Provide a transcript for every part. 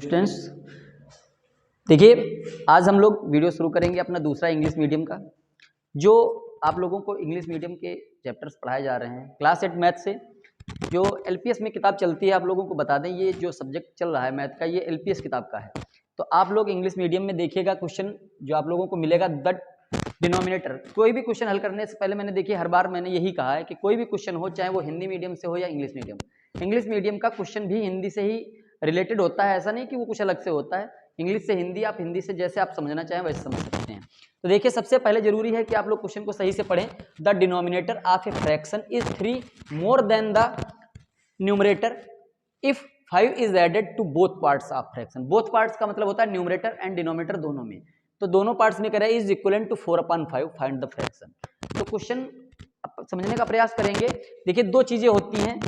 Students, देखिए आज हम लोग वीडियो शुरू करेंगे अपना दूसरा इंग्लिश मीडियम का। जो आप लोगों को इंग्लिश मीडियम के चैप्टर्स पढ़ाए जा रहे हैं क्लास 8 मैथ से, जो एलपीएस में किताब चलती है, आप लोगों को बता दें ये जो सब्जेक्ट चल रहा है मैथ का, ये एलपीएस किताब का है। तो आप लोग इंग्लिश मीडियम में देखिएगा क्वेश्चन जो आप लोगों को मिलेगा द डिनोमिनेटर। कोई भी क्वेश्चन हल करने से पहले मैंने देखिए हर बार मैंने यही कहा है कि कोई भी क्वेश्चन हो, चाहे वो हिंदी मीडियम से हो या इंग्लिश मीडियम का क्वेश्चन भी हिंदी से ही रिलेटेड होता है। ऐसा नहीं कि वो कुछ अलग से होता है। इंग्लिश से हिंदी, आप हिंदी से जैसे आप समझना चाहें वैसे समझ सकते हैं। तो देखिए सबसे पहले जरूरी है कि आप लोग क्वेश्चन को सही से पढ़ें। The denominator of a fraction is 3 more than the numerator if 5 is added to both parts of fraction. Both parts का मतलब होता है न्यूमरेटर एंड डिनोमिनेटर दोनों में। तो दोनों पार्ट्स में करें is equal to 4/5 find the fraction. तो क्वेश्चन समझने का प्रयास करेंगे। देखिए दो चीजें होती हैं,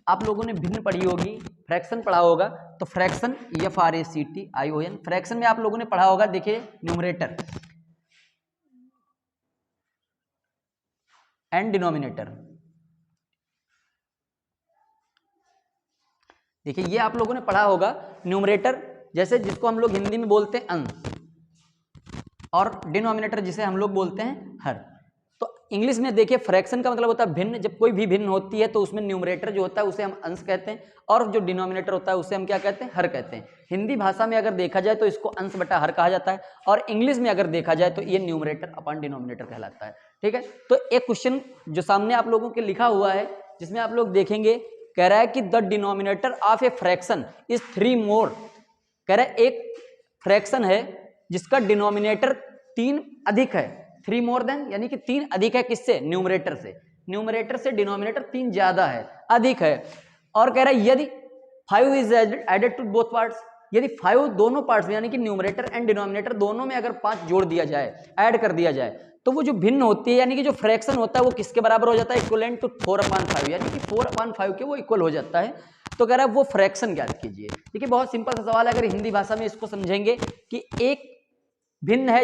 आप लोगों ने भिन्न पढ़ी होगी, फ्रैक्शन पढ़ा होगा। तो फ्रैक्शन FRACTION, फ्रैक्शन में आप लोगों ने पढ़ा होगा। देखिए न्यूमरेटर एंड डिनोमिनेटर, देखिए ये आप लोगों ने पढ़ा होगा। न्यूमरेटर जैसे जिसको हम लोग हिंदी में बोलते हैं अंश, और डिनोमिनेटर जिसे हम लोग बोलते हैं हर। तो इंग्लिश में देखिए फ्रैक्शन का मतलब होता है भिन्न। जब कोई भी भिन्न होती है तो उसमें न्यूमरेटर जो होता है उसे हम अंश कहते हैं, और जो डिनोमिनेटर होता है उसे हम क्या कहते हैं, हर कहते हैं। हिंदी भाषा में अगर देखा जाए तो इसको अंश बटा हर कहा जाता है, और इंग्लिश में अगर देखा जाए तो ये न्यूमरेटर अपॉन डिनोमिनेटर कहलाता है। ठीक है, तो एक क्वेश्चन जो सामने आप लोगों के लिखा हुआ है, जिसमें आप लोग देखेंगे, कह रहा है कि the denominator of a fraction is 3 मोर। कह रहा है एक फ्रैक्शन है जिसका डिनोमिनेटर 3 अधिक है। 3 मोर देन यानी कि 3 अधिक है किससे, न्यूमरेटर से। न्यूमरेटर से डिनोमिनेटर 3 ज्यादा है, अधिक है। और कह रहा है यदि 5 is added to both parts, यदि 5 दोनों पार्ट्स में यानी कि न्यूमरेटर एंड डिनोमिनेटर दोनों में अगर 5 जोड़ दिया जाए, ऐड कर दिया जाए, तो वो जो भिन्न होती है यानी कि जो फ्रैक्शन होता है वो किसके बराबर हो जाता है, इक्वलेंट टू 4/5, यानी कि 4/5 के वो इक्वल हो जाता है। तो कह रहा है वो फ्रैक्शन ज्ञात कीजिए। देखिए बहुत सिंपल सा सवाल है। अगर हिंदी भाषा में इसको समझेंगे कि एक भिन्न है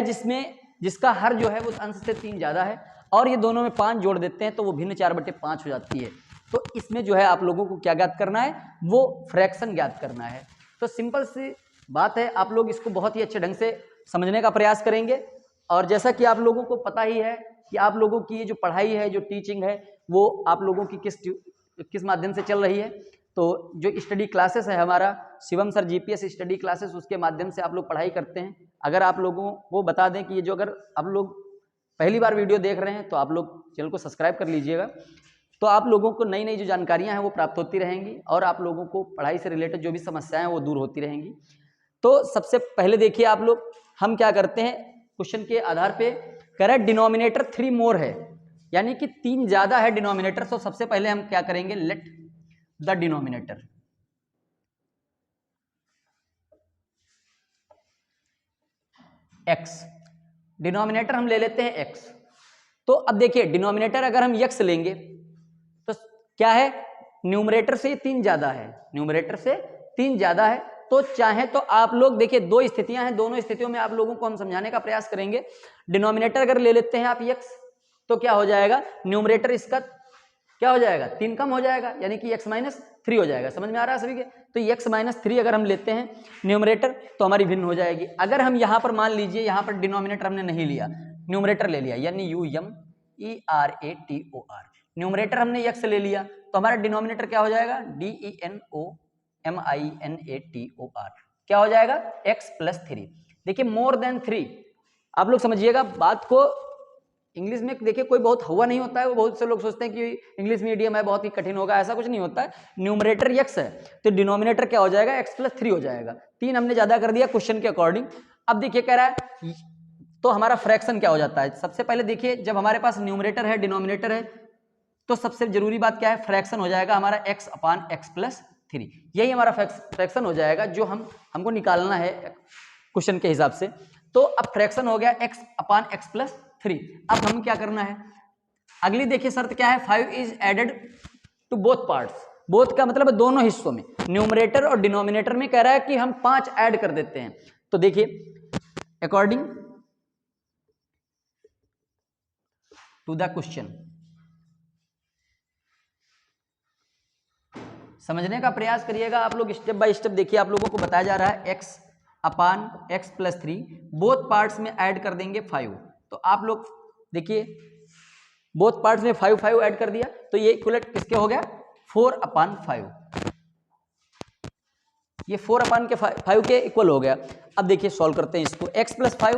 जिसका हर जो है वो अंश से 3 ज्यादा है, और ये दोनों में 5 जोड़ देते हैं तो वो भिन्न 4/5 हो जाती है। तो इसमें जो है आप लोगों को क्या ज्ञात करना है, वो फ्रैक्शन ज्ञात करना है। तो सिंपल सी बात है, आप लोग इसको बहुत ही अच्छे ढंग से समझने का प्रयास करेंगे। और जैसा कि आप लोगों को पता ही है कि आप लोगों की ये जो पढ़ाई है, जो टीचिंग है, वो आप लोगों की किस माध्यम से चल रही है। तो जो स्टडी क्लासेस है हमारा Shivam sir GPS study classes, उसके माध्यम से आप लोग पढ़ाई करते हैं। अगर आप लोगों को बता दें कि ये जो, अगर आप लोग पहली बार वीडियो देख रहे हैं तो आप लोग चैनल को सब्सक्राइब कर लीजिएगा। तो आप लोगों को नई नई जो जानकारियां हैं वो प्राप्त होती रहेंगी, और आप लोगों को पढ़ाई से रिलेटेड जो भी समस्याएं हैं वो दूर होती रहेंगी। तो सबसे पहले देखिए आप लोग, हम क्या करते हैं क्वेश्चन के आधार पे, कह रहा है डिनोमिनेटर 3 मोर है, यानी कि 3 ज्यादा है डिनोमिनेटर। तो सबसे पहले हम क्या करेंगे, let the denominator x, denominator हम ले लेते हैं x। तो अब देखिए डिनोमिनेटर अगर हम x लेंगे तो क्या है, न्यूमरेटर से 3 ज्यादा है, न्यूमरेटर से 3 ज्यादा है। तो चाहे तो आप लोग देखिए दो स्थितियां हैं, दोनों स्थितियों में आप लोगों को हम समझाने का प्रयास करेंगे। डिनोमिनेटर अगर ले लेते हैं आप x, तो क्या हो जाएगा, न्यूमरेटर इसका क्या हो जाएगा, 3 कम हो जाएगा, यानी कि x-3 हो जाएगा। समझ में आ रहा है सभी के। तो x-3 अगर हम लेते हैं न्यूमरेटर तो हमारी भिन्न हो जाएगी। अगर हम यहां पर मान लीजिए, यहां पर डिनोमिनेटर हमने नहीं लिया, न्यूमरेटर ले लिया, यानी UMERATOR, न्यूमरेटर हमने x ले लिया, तो हमारा डिनोमिनेटर क्या हो जाएगा, DENOMINATOR, क्या हो जाएगा, x+3। देखिए मोर देन 3, आप लोग समझिएगा बात को। इंग्लिश में देखिए कोई बहुत हुआ नहीं होता है, वो बहुत से लोग सोचते हैं कि इंग्लिश मीडियम है बहुत ही कठिन होगा, ऐसा कुछ नहीं होता है। न्यूमरेटर x है तो डिनोमिनेटर क्या हो जाएगा, x+3 हो जाएगा। 3 हमने ज्यादा कर दिया क्वेश्चन के अकॉर्डिंग। अब देखिए कह रहा है तो हमारा फ्रैक्शन क्या हो जाता है। सबसे पहले देखिए जब हमारे पास न्यूमरेटर है डिनोमिनेटर है, तो सबसे जरूरी बात क्या है, फ्रैक्शन हो जाएगा हमारा x/x+3। यही हमारा फ्रैक्शन हो जाएगा जो हमको निकालना है क्वेश्चन के हिसाब से। तो अब फ्रैक्शन हो गया x/x+3। अब हम क्या करना है, अगली देखिए शर्त क्या है, 5 is added to both parts. Both का मतलब दोनों हिस्सों में, न्यूमरेटर और डिनोमिनेटर में कह रहा है कि हम 5 ऐड कर देते हैं। तो देखिए अकॉर्डिंग टू द क्वेश्चन, समझने का प्रयास करिएगा आप लोग, स्टेप बाय स्टेप देखिए। आप लोगों को बताया जा रहा है x अपान x प्लस 3 बोथ पार्ट्स में ऐड कर देंगे 5। तो आप लोग देखिए बोथ पार्ट्स में 5 5 ऐड कर दिया तो ये इक्वलेट किसके हो गया 4 अपान 5। ये 4 अपान के 5 के इक्वल हो गया। अब देखिए सॉल्व करते हैं इसको। x प्लस 5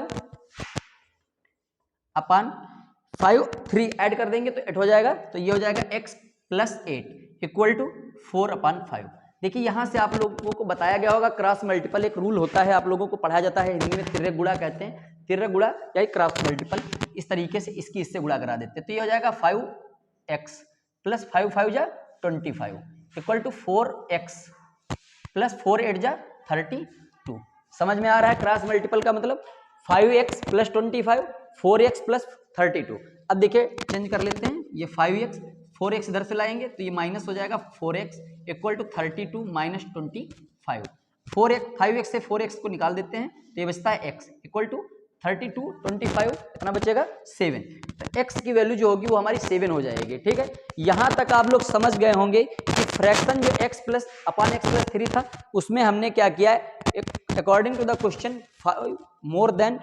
अपान 5 3 ऐड कर देंगे तो 8 हो जाएगा। तो ये हो जाएगा x प्लस 8 इक्वल टू 4 अपान 5। देखिए यहाँ से आप लोगों को बताया गया होगा क्रॉस मल्टीपल एक रूल होता है, आप लोगों को पढ़ाया जाता है हिंदी में, तिर्यक गुणा कहते हैं। तिर्यक गुणा या क्रॉस मल्टीपल, इस तरीके से इसकी इससे गुणा करा देते हैं। तो ये हो जाएगा 5x प्लस 5 5 जा 25 इक्वल टू 4x प्लस 4 8 जा 32। समझ में आ रहा है क्रॉस मल्टीपल का मतलब? 5x plus 25 4x plus 32। अब देखिए चेंज कर लेते हैं, ये 5x 4x इधर से लाएंगे तो ये माइनस हो जाएगा 4x equal to 32 minus 25। 5x से 4x को निकाल देते हैं तो ये बचता है x इक्वल टू 32 25 कितना बचेगा 7। तो x की वैल्यू जो होगी वो हमारी 7 हो जाएगी। ठीक है, यहाँ तक आप लोग समझ गए होंगे कि फ्रैक्शन जो x plus upon x plus 3 था उसमें हमने क्या किया है, according to the question more than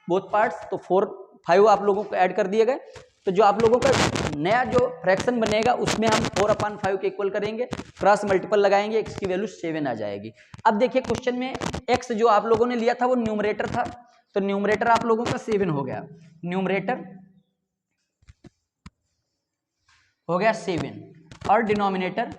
both parts, तो 4 5 आप लोगों को ऐड कर दिए गए। तो जो आप लोगों का नया जो फ्रैक्शन बनेगा उसमें हम 4 अपान 5 के इक्वल करेंगे, क्रॉस मल्टीपल लगाएंगे, x की वैल्यू 7 आ जाएगी। अब देखिए क्वेश्चन में x जो आप लोगों ने लिया था वो न्यूमरेटर था, तो न्यूमरेटर आप लोगों का 7 हो गया, न्यूमरेटर हो गया 7 और डिनोमिनेटर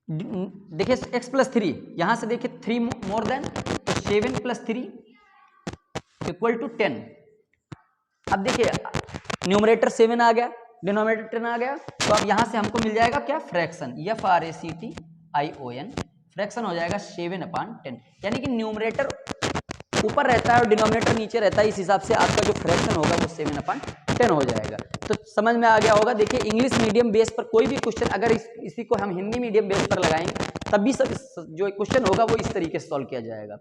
देखिए x प्लस 3, यहां से देखिए 3 मोर देन, तो 7 प्लस 3 इक्वल टू 10। अब देखिए न्यूमरेटर 7 आ गया, डिनोमिनेटर 10 आ गया, तो अब यहां से हमको मिल जाएगा क्या फ्रैक्शन, FRACTION फ्रैक्शन हो जाएगा 7 अपान 10। यानी कि न्यूमरेटर ऊपर रहता है और डिनोमिनेटर नीचे रहता है, इस हिसाब से आपका जो फ्रैक्शन होगा वो 7 अपान 10 हो जाएगा। तो समझ में आ गया होगा। देखिए इंग्लिश मीडियम बेस पर कोई भी क्वेश्चन अगर इसी को हम हिंदी मीडियम बेस पर लगाएंगे तब भी सब जो क्वेश्चन होगा वो इस तरीके से सॉल्व किया जाएगा।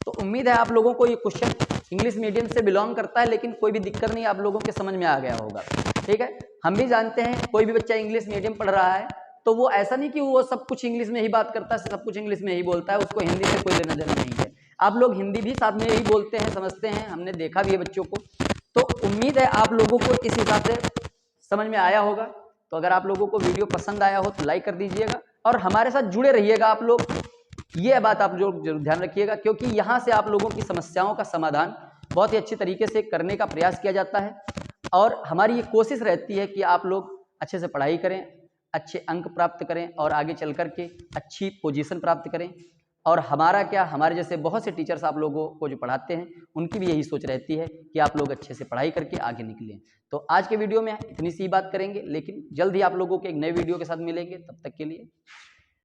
तो उम्मीद है आप लोगों को ये क्वेश्चन इंग्लिश मीडियम से बिलोंग करता है, लेकिन कोई भी दिक्कत नहीं, आप लोगों के समझ में आ गया होगा। ठीक है, हम भी जानते हैं कोई भी बच्चा इंग्लिश मीडियम पढ़ रहा है तो वो ऐसा नहीं कि वो सब कुछ इंग्लिश में ही बात करता है, सब कुछ इंग्लिश में ही बोलता है, उसको हिंदी से कोई लेना देना नहीं है। आप लोग हिंदी भी साथ में यही बोलते हैं, समझते हैं, हमने देखा भी है बच्चों को। तो उम्मीद है आप लोगों को इस हिसाब से समझ में आया होगा। तो अगर आप लोगों को वीडियो पसंद आया हो तो लाइक कर दीजिएगा और हमारे साथ जुड़े रहिएगा आप लोग। ये बात आप जो जरूर ध्यान रखिएगा, क्योंकि यहाँ से आप लोगों की समस्याओं का समाधान बहुत ही अच्छी तरीके से करने का प्रयास किया जाता है और हमारी ये कोशिश रहती है कि आप लोग अच्छे से पढ़ाई करें, अच्छे अंक प्राप्त करें और आगे चल कर के अच्छी पोजीशन प्राप्त करें। और हमारा क्या, हमारे जैसे बहुत से टीचर्स आप लोगों को जो पढ़ाते हैं उनकी भी यही सोच रहती है कि आप लोग अच्छे से पढ़ाई करके आगे निकलें। तो आज के वीडियो में इतनी सी बात करेंगे, लेकिन जल्द ही आप लोगों के एक नए वीडियो के साथ मिलेंगे। तब तक के लिए